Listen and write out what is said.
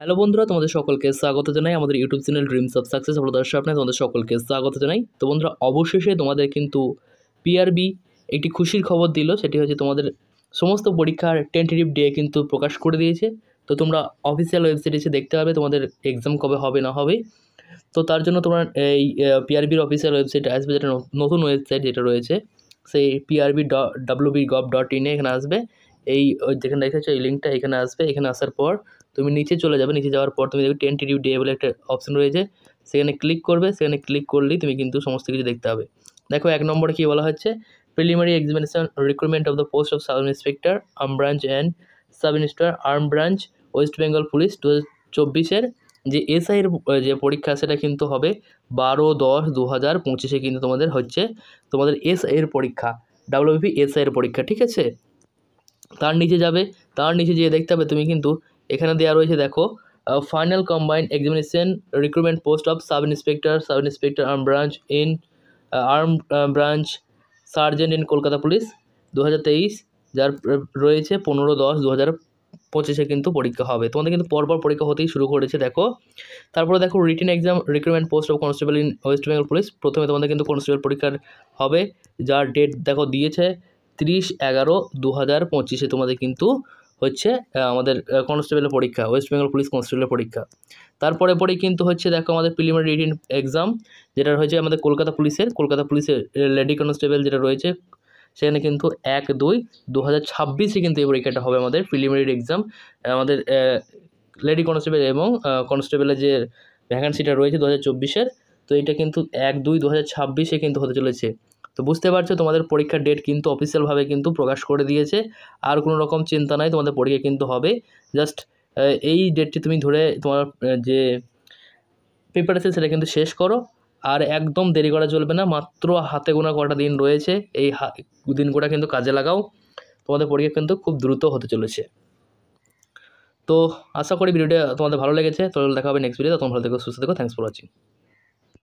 Hello বন্ধুরা, তোমাদের সকলকে স্বাগত জানাই আমাদের YouTube channel dreams of success দর্শক আপনার তোমাদের সকলকে স্বাগত জানাই। তো বন্ধুরা, অবশেষে তোমাদের কিন্তু পিআরবি একটি খুশির খবর দিল। সেটি হচ্ছে তোমাদের সমস্ত পরীক্ষার টেন্টেটিভ ডে কিন্তু প্রকাশ করে দিয়েছে। তো তোমরা অফিসিয়াল ওয়েবসাইটে এসে দেখতে পাবে তোমাদের এক্সাম কবে হবে না হবে। তো তার জন্য তোমার এই পিআরবির অফিসিয়াল ওয়েবসাইটে আসবে, যেটা নতুন ওয়েবসাইট যেটা রয়েছে সেই PRB.WB.gov.in এখানে আসবে। যেখানে দেখেছো এই লিঙ্কটা এখানে আসবে। এখানে আসার পর তুমি নিচে চলে যাবে। নিচে যাওয়ার পর তুমি দেখবে টেন্টেটিভ ডে বলে একটা অপশন রয়েছে, সেখানে ক্লিক করবে। সেখানে ক্লিক করলেই তুমি কিন্তু সমস্ত কিছু দেখতে হবে। দেখো 1 নম্বরে কী বলা হচ্ছে, preliminary examination recruitment of the post of sub inspector arm branch and sub inspector arm branch West Bengal police 2024-এর যে এসআইয়ের যে পরীক্ষা সেটা কিন্তু হবে 12-10-2025 কিন্তু তোমাদের হচ্ছে তোমাদের এসআইয়ের পরীক্ষা, WBP এসআইয়ের পরীক্ষা, ঠিক আছে। তার নিচে যাবে, তার নিচে যেয়ে দেখতে হবে তুমি কিন্তু এখানে দেওয়া রয়েছে, দেখো final combined examination recruitment post of sub inspector arm branch in arm branch sergeant in Kolkata police 2023, যার রয়েছে 15-10-2025 কিন্তু পরীক্ষা হবে। তোমাদের কিন্তু পরপর পরীক্ষা হতেই শুরু করেছে দেখো। তারপরে দেখো written exam recruitment post of constable in West Bengal police. প্রথমে তোমাদের কিন্তু কনস্টেবল পরীক্ষার হবে, যার ডেট দেখো দিয়েছে 30-11-2025 তোমাদের কিন্তু হচ্ছে আমাদের কনস্টেবলের পরীক্ষা, ওয়েস্ট বেঙ্গল পুলিশ কনস্টেবলের পরীক্ষা। তারপরে পরেই কিন্তু হচ্ছে দেখো আমাদের প্রিলিমিনারি রিটেন এক্সাম, যেটা হয়েছে আমাদের কলকাতা পুলিশের লেডি কনস্টেবল যেটা রয়েছে, সেখানে কিন্তু 1-2-2026 কিন্তু এই পরীক্ষাটা হবে আমাদের প্রিলিমিনারি এক্সাম। আমাদের লেডি কনস্টেবল এবং কনস্টেবলের যে ভ্যাকান্সিটা রয়েছে 2024-এর, তো এটা কিন্তু 1-2-2026 কিন্তু হতে চলেছে। তো বুঝতে পারছো তোমাদের পরীক্ষার ডেট কিন্তু অফিসিয়ালভাবে কিন্তু প্রকাশ করে দিয়েছে। আর কোনো রকম চিন্তা নাই, তোমাদের পরীক্ষা কিন্তু হবে। জাস্ট এই ডেটটি তুমি ধরে তোমার যে প্রিপারেশন সেটা কিন্তু শেষ করো। আর একদম দেরি করা চলবে না, মাত্র হাতে গোনা কটা দিন রয়েছে, এই দিনগুলো কিন্তু কাজে লাগাও। তোমাদের পরীক্ষা কিন্তু খুব দ্রুত হতে চলেছে। তো আশা করি ভিডিওটা তোমাদের ভালো লেগেছে। তো দেখা হবে নেক্সট ভিডিও। তোমরা ভালো থেকো, সুস্থ থেকো। Thanks for watching.